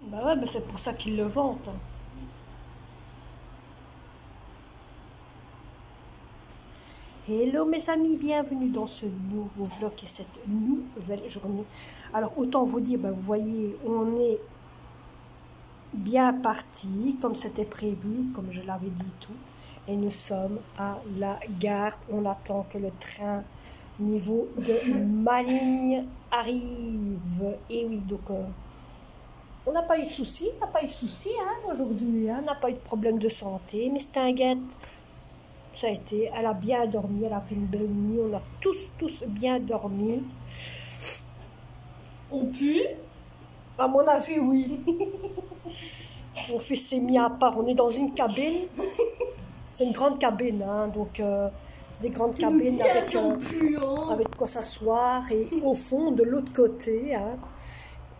Bah ouais, mais c'est pour ça qu'ils le vantent. Hello mes amis, bienvenue dans ce nouveau vlog et cette nouvelle journée. Alors autant vous dire, vous voyez, on est bien parti comme c'était prévu, comme je l'avais dit tout. Et nous sommes à la gare, on attend que le train niveau de Malines arrive. Et oui, donc on n'a pas eu de soucis, aujourd'hui, on n'a pas eu de problème de santé, mais Stinguette, ça a été, elle a bien dormi, elle a fait une belle nuit, on a tous bien dormi. On pue? À mon avis, oui. Mon fils s'est mis à part, on est dans une cabine. C'est une grande cabine, hein, donc c'est des grandes cabines avec quoi s'asseoir. Et au fond, de l'autre côté, hein,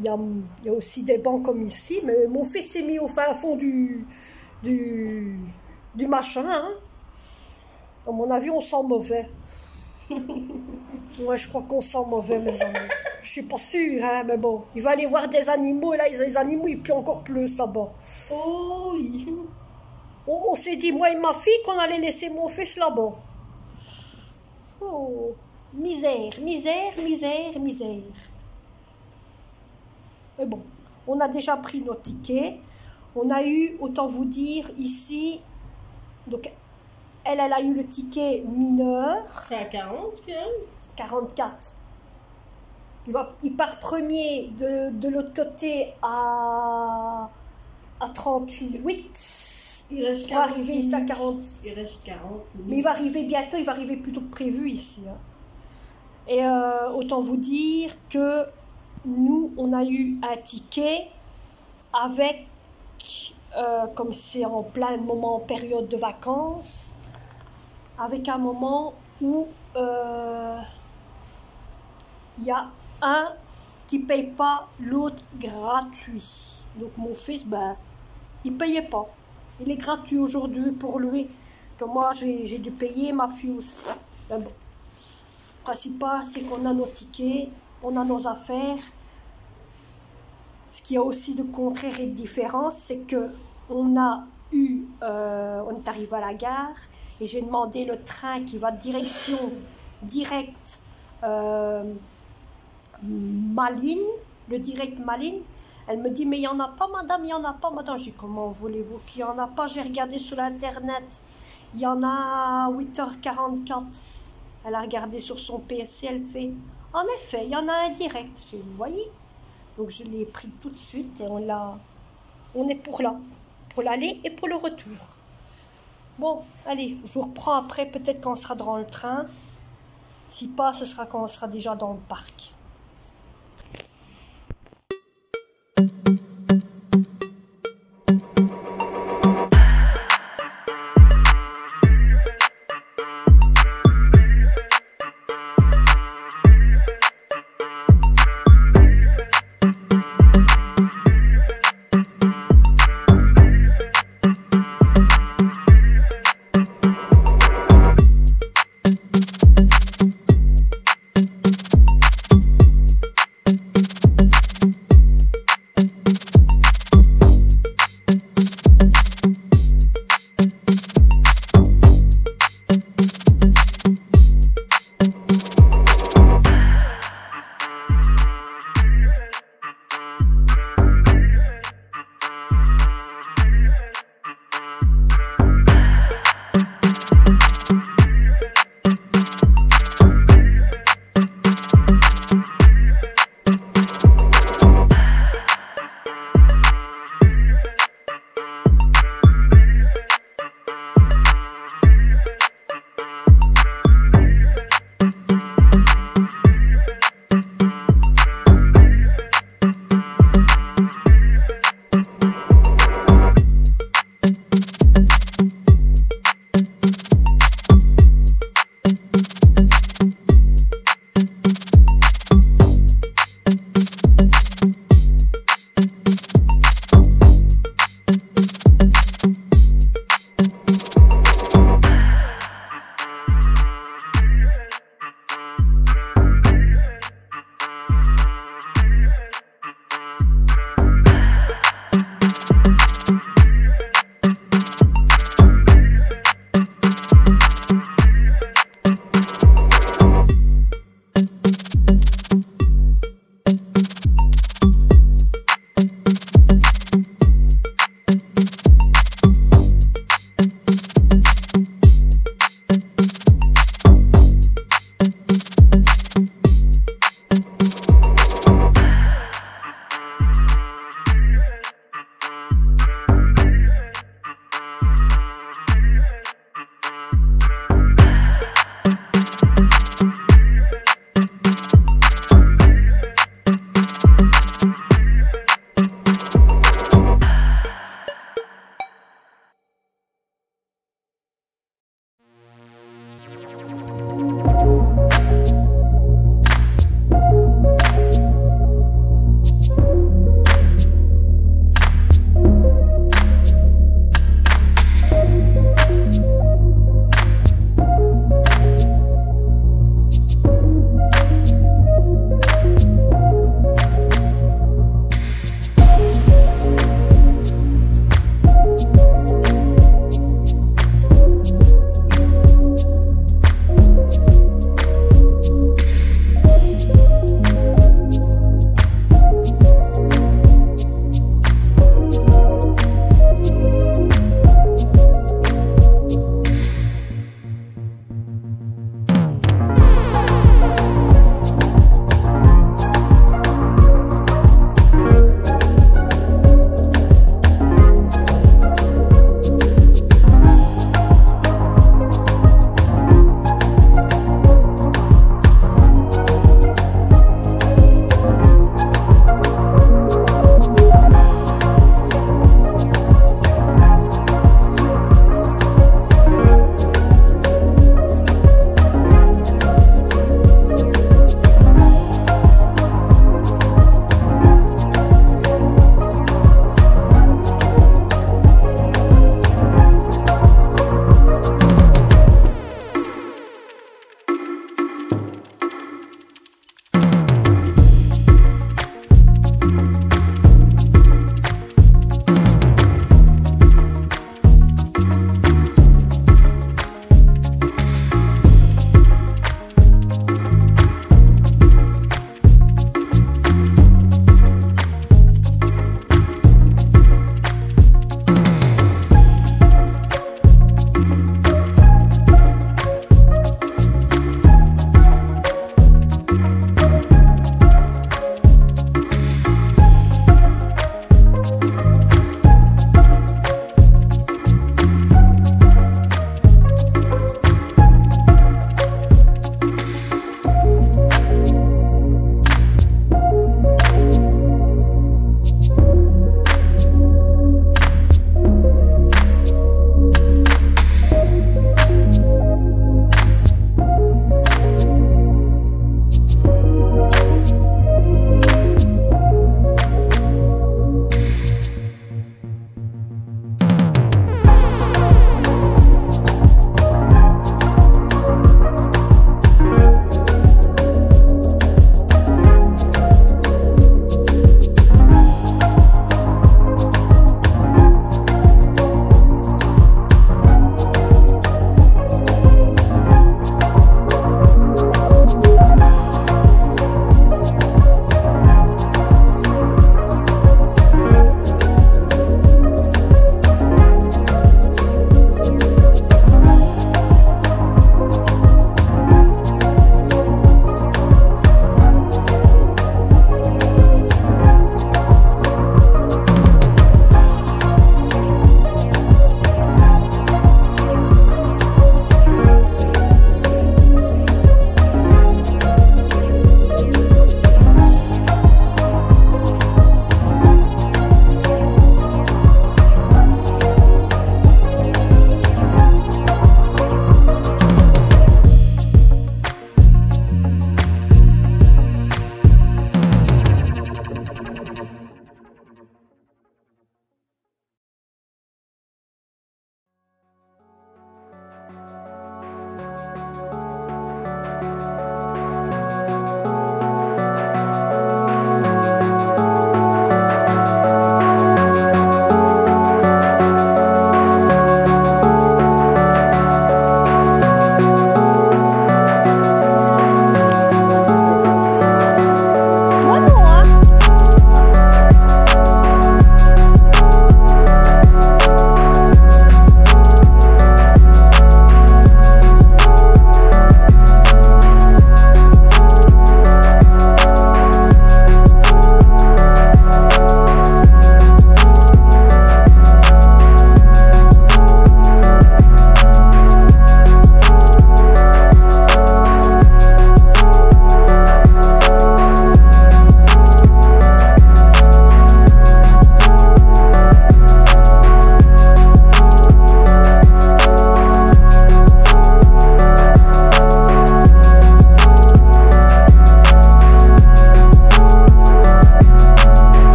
il y a aussi des bancs comme ici, mais mon fils s'est mis au fin fond du machin. Hein. À mon avis, on sent mauvais. Ouais, je crois qu'on sent mauvais, mes amis. Je suis pas sûre, hein, mais bon. Il va aller voir des animaux, et là, les animaux, il pleut encore plus là-bas. Oh oui. On s'est dit, moi et ma fille, qu'on allait laisser mon fils là-bas. Oh, misère. Mais bon, on a déjà pris nos tickets. On a eu, autant vous dire, ici, donc elle a eu le ticket mineur. C'est à 40 quand même. 44. Il part premier de l'autre côté à 38. Il reste 40. Il va arriver ici à 40. Il reste 40. Mais il va arriver bientôt, il va arriver plus tôt que prévu ici. Hein. Et autant vous dire que nous, on a eu un ticket avec, comme c'est en plein moment, en période de vacances, avec un moment où il y a un qui ne paye pas, l'autre gratuit. Donc mon fils, il ne payait pas. Il est gratuit aujourd'hui pour lui. Que moi, j'ai dû payer, ma fille aussi. Mais bon. Le principal, c'est qu'on a nos tickets, on a nos affaires. Ce qui a aussi de contraire et de différence, c'est que on est arrivé à la gare et j'ai demandé le train qui va direction direct Malines, le direct Malines. Elle me dit, mais il n'y en a pas, madame, il n'y en a pas, madame. Je dis, comment voulez-vous qu'il n'y en a pas? J'ai regardé sur l'internet, il y en a à 8h44. Elle a regardé sur son PC, elle fait, en effet, il y en a un direct. J'ai dit, vous voyez? Donc je l'ai pris tout de suite et on est pour l'aller et pour le retour. Bon, allez, je vous reprends après, peut-être quand on sera dans le train. Si pas, ce sera quand on sera déjà dans le parc.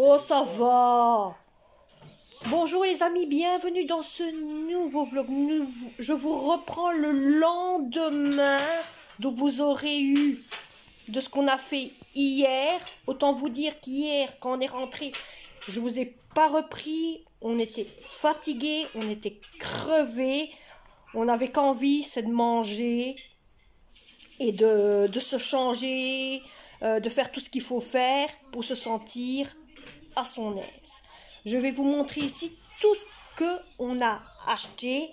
Oh, ça va. Bonjour les amis, bienvenue dans ce nouveau vlog. Je vous reprends le lendemain. Donc vous aurez eu de ce qu'on a fait hier. Autant vous dire qu'hier, quand on est rentré, je vous ai pas repris. On était fatigués, on était crevés. On n'avait qu'envie, c'est de manger et de se changer, de faire tout ce qu'il faut faire pour se sentir à son aise. Je vais vous montrer ici tout ce qu'on a acheté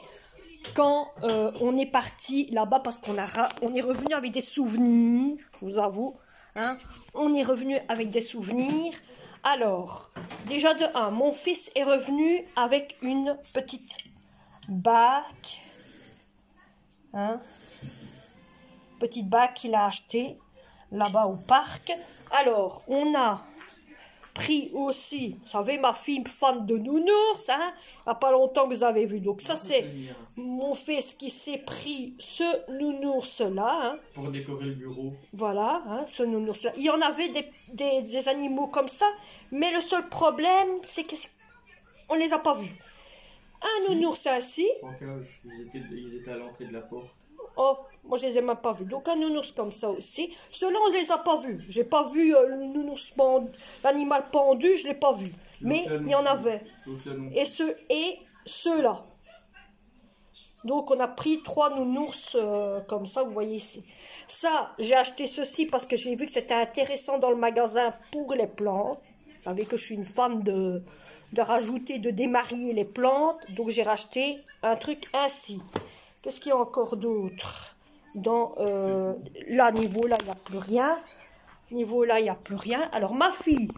quand on est parti là-bas, parce qu'on est revenu avec des souvenirs, je vous avoue. Hein, on est revenu avec des souvenirs. Alors, déjà de 1, mon fils est revenu avec une petite bague. Hein, petite bague qu'il a achetée là-bas au parc. Alors, on a pris aussi, vous savez, ma fille fan de nounours, hein, il n'y a pas longtemps que vous avez vu. Donc ça, c'est mon fils qui s'est pris ce nounours-là. Hein. Pour décorer le bureau. Voilà, hein, ce nounours-là. Il y en avait des animaux comme ça, mais le seul problème, c'est qu'on ne les a pas vus. Un nounours assis. En cage, ils étaient à l'entrée de la porte. Oh, moi je les ai même pas vus. Donc un nounours comme ça aussi. Ceux-là, on les a pas vus. J'ai pas vu le nounours l'animal pendu, je l'ai pas vu. Mais il y en avait. Et ceux-là. Donc on a pris 3 nounours comme ça, vous voyez ici. Ça, j'ai acheté ceci parce que j'ai vu que c'était intéressant dans le magasin pour les plantes. Vous savez que je suis une fan de rajouter, de démarier les plantes. Donc j'ai racheté un truc ainsi. Qu'est-ce qu'il y a encore d'autre? Là, niveau là, il n'y a plus rien. Niveau là, il n'y a plus rien. Alors, ma fille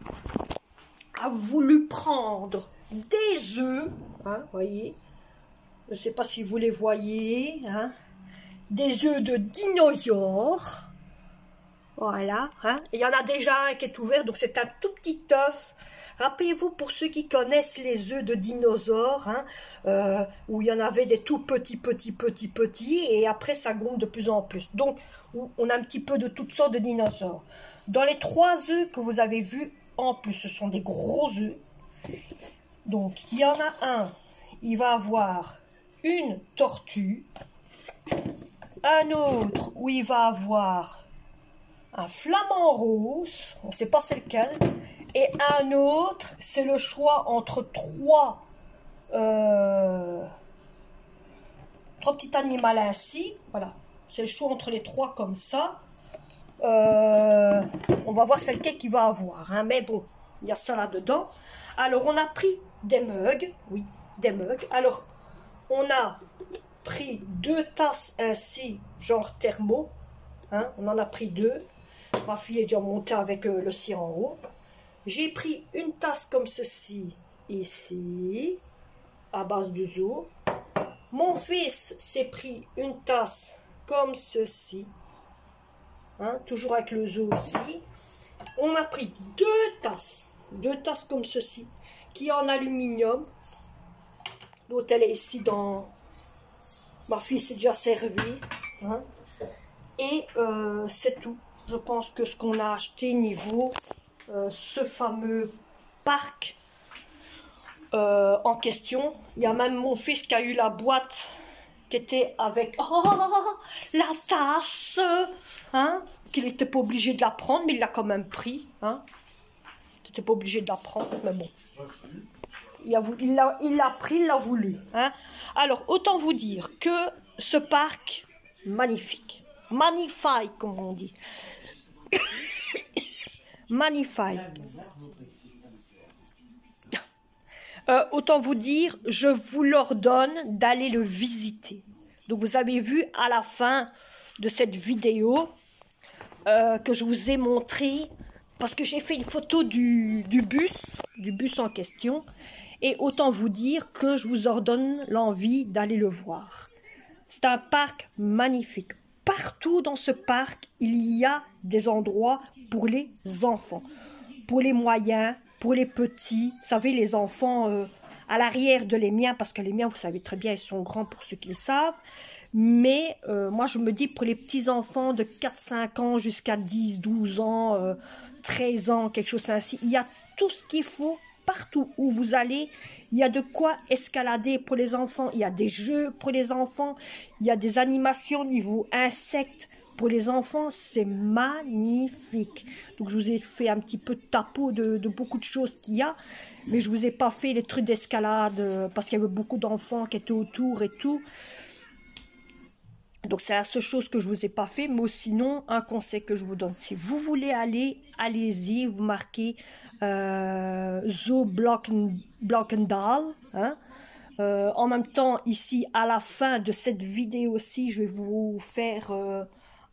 a voulu prendre des œufs. Hein, voyez. Je ne sais pas si vous les voyez. Hein, des œufs de dinosaures. Voilà. Hein, il y en a déjà un qui est ouvert. Donc, c'est un tout petit œuf. Rappelez-vous, pour ceux qui connaissent les œufs de dinosaures, hein, où il y en avait des tout petits, et après ça gonfle de plus en plus. Donc, on a un petit peu de toutes sortes de dinosaures. Dans les 3 œufs que vous avez vus, en plus, ce sont des gros œufs. Donc, il y en a un, il va avoir une tortue. Un autre, où il va avoir un flamant rose, on ne sait pas c'est lequel. Et un autre, c'est le choix entre 3 petits animaux ainsi. Voilà, c'est le choix entre les 3 comme ça. On va voir c'est lequel qu'il va avoir. Hein. Mais bon, il y a ça là-dedans. Alors, on a pris des mugs. Oui, des mugs. Alors, on a pris 2 tasses ainsi, genre thermo. Hein. On en a pris 2. Ma fille est déjà montée avec le sien en haut. J'ai pris une tasse comme ceci, ici, à base de zoo. Mon fils s'est pris une tasse comme ceci, hein, toujours avec le zoo aussi. On a pris 2 tasses comme ceci, qui est en aluminium. L'autre, elle est ici dans... Ma fille s'est déjà servie. Hein. Et c'est tout. Je pense que ce qu'on a acheté niveau... ce fameux parc en question. Il y a même mon fils qui a eu la boîte qui était avec la tasse, hein, qu'il n'était pas obligé de la prendre, mais il l'a quand même pris. Hein. Il n'était pas obligé de la prendre, mais bon. Il l'a pris, il l'a voulu. Hein. Alors, autant vous dire que ce parc, magnifique. Magnifique, comme on dit. Magnifique. Autant vous dire, je vous l'ordonne d'aller le visiter. Donc vous avez vu à la fin de cette vidéo que je vous ai montré, parce que j'ai fait une photo du bus en question, et autant vous dire que je vous ordonne l'envie d'aller le voir. C'est un parc magnifique. Partout dans ce parc, il y a des endroits pour les enfants, pour les moyens, pour les petits. Vous savez, les enfants à l'arrière de les miens, parce que les miens, vous savez très bien, ils sont grands pour ceux qui le savent. Mais moi, je me dis pour les petits-enfants de 4-5 ans jusqu'à 10, 12 ans, 13 ans, quelque chose ainsi, il y a tout ce qu'il faut. Partout où vous allez, il y a de quoi escalader pour les enfants. Il y a des jeux pour les enfants. Il y a des animations niveau insectes pour les enfants. C'est magnifique. Donc, je vous ai fait un petit peu de tapeau de beaucoup de choses qu'il y a. Mais je ne vous ai pas fait les trucs d'escalade parce qu'il y avait beaucoup d'enfants qui étaient autour et tout. Donc, c'est la seule chose que je ne vous ai pas fait. Mais sinon, un conseil que je vous donne, si vous voulez aller, allez-y. Vous marquez Zoo Blockendal. Hein. En même temps, ici, à la fin de cette vidéo-ci, je vais vous faire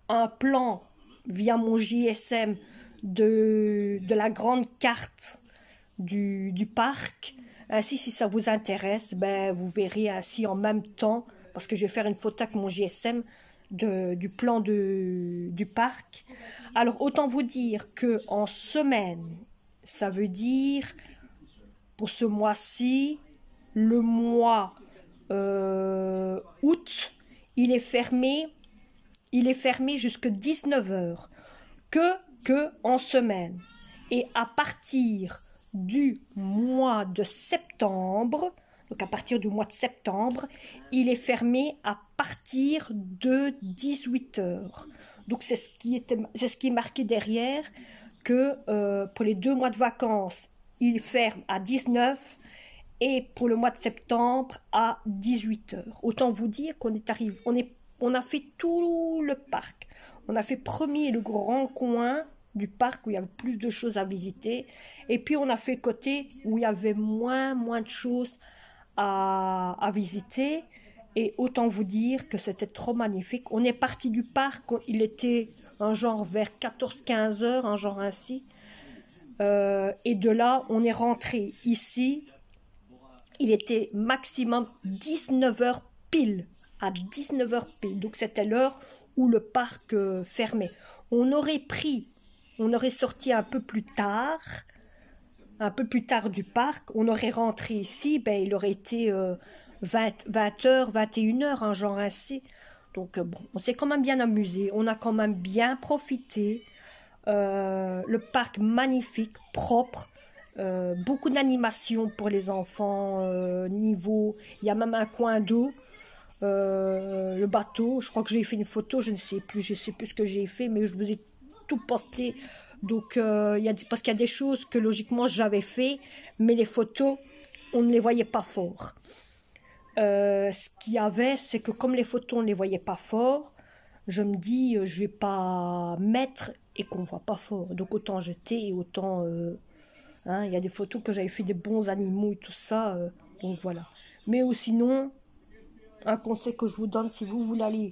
un plan via mon GSM de la grande carte du parc. Ainsi, si ça vous intéresse, ben, vous verrez ainsi en même temps, parce que je vais faire une photo avec mon GSM du plan du parc. Alors, autant vous dire qu'en semaine, ça veut dire, pour ce mois-ci, le mois août, il est fermé jusqu'à 19 h, que en semaine. Et à partir du mois de septembre, donc à partir du mois de septembre, il est fermé à partir de 18 h. Donc c'est ce qui est marqué derrière, que pour les 2 mois de vacances, il ferme à 19 et pour le mois de septembre à 18 h. Autant vous dire qu'on est arrivé, on a fait tout le parc. On a fait premier le grand coin du parc où il y avait plus de choses à visiter. Et puis on a fait côté où il y avait moins de choses à visiter. Et autant vous dire que c'était trop magnifique. On est parti du parc, il était un genre vers 14-15 h, un genre ainsi. Et de là, on est rentré ici. Il était maximum 19 h pile. À 19 h pile. Donc c'était l'heure où le parc fermait. On aurait sorti un peu plus tard du parc. On aurait rentré ici, ben, il aurait été 20 h, 21 h, un genre ainsi. Donc bon, on s'est quand même bien amusé. On a quand même bien profité. Le parc magnifique, propre. Beaucoup d'animations pour les enfants. Il y a même un coin d'eau. Le bateau, je crois que j'ai fait une photo, je sais plus ce que j'ai fait, mais je vous ai tout posté. Donc parce qu'il y a des choses que logiquement j'avais fait, mais les photos on ne les voyait pas fort. Ce qu'il y avait, c'est que comme les photos on ne les voyait pas fort, je me dis je vais pas mettre et qu'on voit pas fort, donc autant jeter et autant il y a des photos que j'avais fait des bons animaux et tout ça, donc voilà. Mais sinon, un conseil que je vous donne, si vous voulez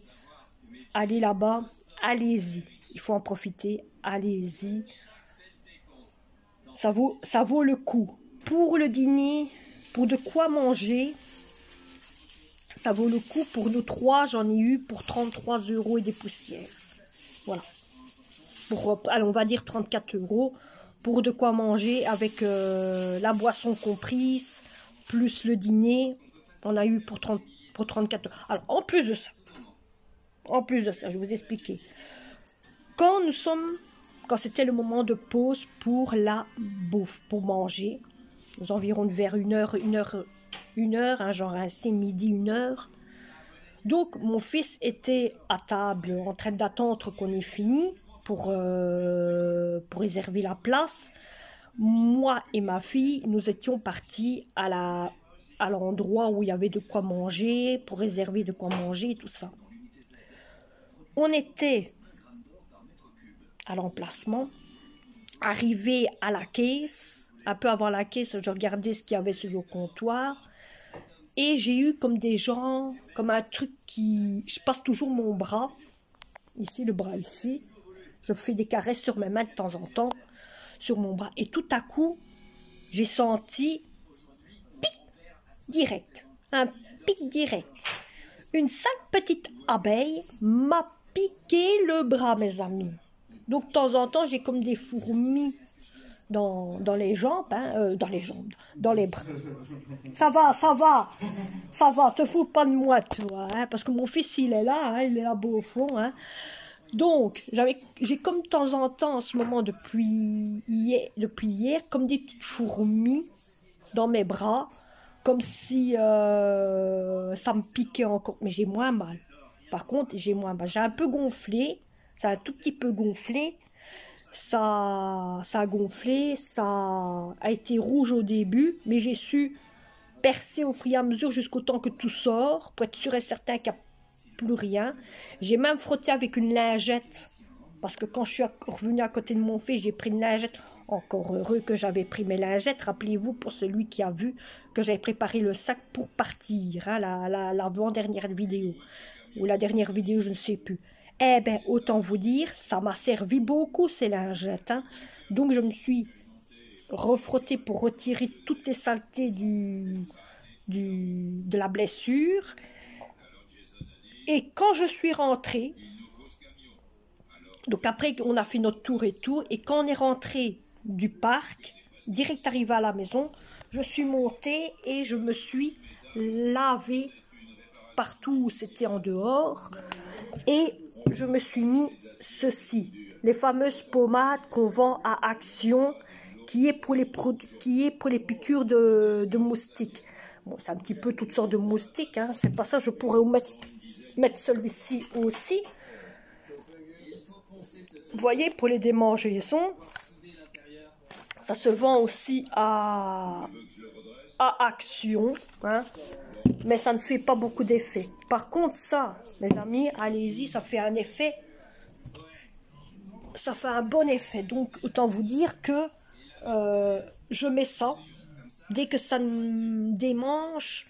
aller là-bas, allez-y. Il faut en profiter, allez-y. Ça vaut le coup. Pour le dîner, pour de quoi manger, ça vaut le coup. Pour nous 3, j'en ai eu pour 33 € et des poussières. Voilà. On va dire 34 € pour de quoi manger avec la boisson comprise, plus le dîner. On a eu pour 34 €. Alors, en plus de ça, je vais vous expliquer. Quand c'était le moment de pause pour la bouffe, pour manger, aux environs vers 1 heure, genre ainsi, midi, 1 h. Donc, mon fils était à table en train d'attendre qu'on ait fini pour réserver la place. Moi et ma fille, nous étions partis à l'endroit où il y avait de quoi manger, pour réserver de quoi manger et tout ça. On était à l'emplacement, arrivé à la caisse, un peu avant la caisse, je regardais ce qu'il y avait sur le comptoir, et j'ai eu comme un truc je passe toujours mon bras, ici, le bras ici, je fais des caresses sur mes mains de temps en temps, sur mon bras, et tout à coup, j'ai senti un pic direct. Une simple petite abeille m'a piqué le bras, mes amis. Donc, de temps en temps, j'ai comme des fourmis dans les jambes, dans les bras. Ça va, te fous pas de moi, toi, hein, parce que mon fils, il est là beau au fond, hein. Donc, j'ai comme de temps en temps, en ce moment, depuis hier, comme des petites fourmis dans mes bras, comme si ça me piquait encore. Mais j'ai moins mal. Par contre, j'ai moins mal. J'ai un peu gonflé, ça a un tout petit peu gonflé. Ça a gonflé, ça a été rouge au début, mais j'ai su percer au fur et à mesure jusqu'au temps que tout sort, pour être sûr et certain qu'il n'y a plus rien. J'ai même frotté avec une lingette, parce que quand je suis revenue à côté de mon fils, j'ai pris une lingette. Encore heureux que j'avais pris mes lingettes. Rappelez-vous, pour celui qui a vu que j'avais préparé le sac pour partir, hein, l'avant-dernière vidéo, ou la dernière vidéo, je ne sais plus. Eh bien, autant vous dire, ça m'a servi beaucoup ces lingettes. Hein. Donc, je me suis refrottée pour retirer toutes les saletés de la blessure. Et quand je suis rentrée, donc après on a fait notre tour et tout, et quand on est rentré du parc, direct arrivé à la maison, je suis montée et je me suis lavée partout où c'était en dehors. Et je me suis mis ceci, les fameuses pommades qu'on vend à Action, qui est pour les piqûres de moustiques. Bon, c'est un petit peu toutes sortes de moustiques, hein. C'est pas ça, je pourrais mettre celui-ci aussi. Vous voyez, pour les démangeaisons, ça se vend aussi à Action, hein. Mais ça ne fait pas beaucoup d'effet. Par contre, ça, mes amis, allez-y, ça fait un effet. Ça fait un bon effet. Donc, autant vous dire que je mets ça. Dès que ça me démange,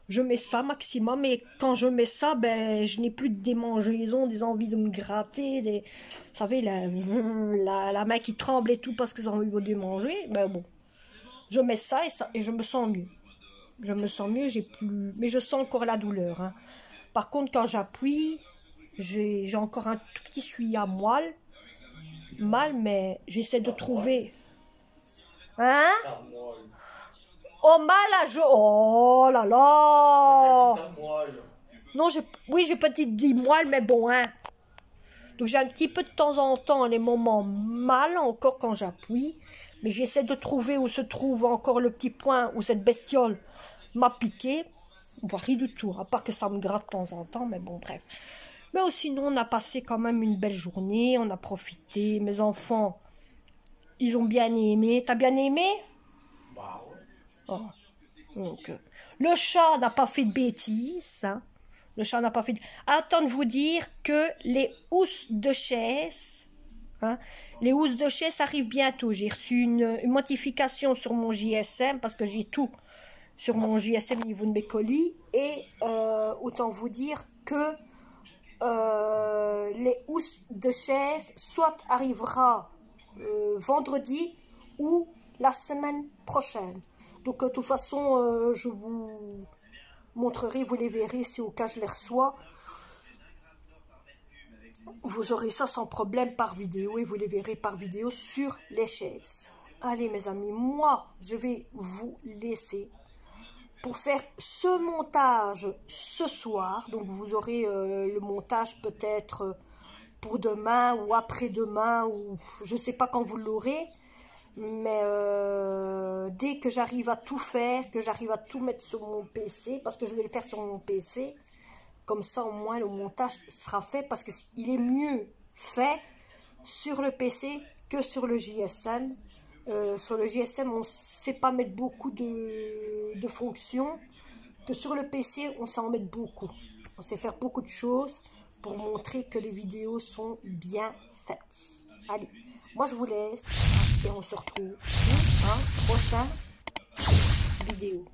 je mets ça maximum. Et quand je mets ça, ben, je n'ai plus de démangeaison, des envies de me gratter. Vous savez, la main qui tremble et tout parce que j'ai envie de démanger. Ben bon, je mets ça et je me sens mieux. Je me sens mieux, mais je sens encore la douleur. Hein. Par contre, quand j'appuie, j'ai encore un tout petit suivi à moelle. Mal, mais j'essaie de trouver. Hein? Oh, mal à jouer. Oh là là! Non, j'ai pas dit moelle, mais bon, hein. Donc j'ai un petit peu de temps en temps les moments mal encore quand j'appuie. Mais j'essaie de trouver où se trouve encore le petit point où cette bestiole m'a piqué. On voit rien du tout, à part que ça me gratte de temps en temps, mais bon, bref. Mais sinon, on a passé quand même une belle journée, on a profité. Mes enfants, ils ont bien aimé. T'as bien aimé? Bah ouais. Oh. Donc, le chat n'a pas fait de bêtises. Hein. Le chat n'a pas fait de... Attends de vous dire que les housses de chaise... Hein, les housses de chaise arrivent bientôt. J'ai reçu une notification sur mon JSM parce que j'ai tout sur mon JSM au niveau de mes colis. Et autant vous dire que les housses de chaise soit arrivera vendredi ou la semaine prochaine. Donc de toute façon, je vous montrerai, vous les verrez si au cas je les reçois. Vous aurez ça sans problème par vidéo et vous les verrez par vidéo sur les chaises. Allez mes amis, moi je vais vous laisser pour faire ce montage ce soir. Donc vous aurez le montage peut-être pour demain ou après-demain ou je ne sais pas quand vous l'aurez. Mais dès que j'arrive à tout faire, que j'arrive à tout mettre sur mon PC, parce que je vais le faire sur mon PC, comme ça au moins le montage sera fait, parce qu'il est mieux fait sur le PC que sur le JSM. Sur le JSM, on ne sait pas mettre beaucoup de fonctions, que sur le PC, on sait en mettre beaucoup. On sait faire beaucoup de choses pour montrer que les vidéos sont bien faites. Allez, moi je vous laisse et on se retrouve dans un prochain vidéo.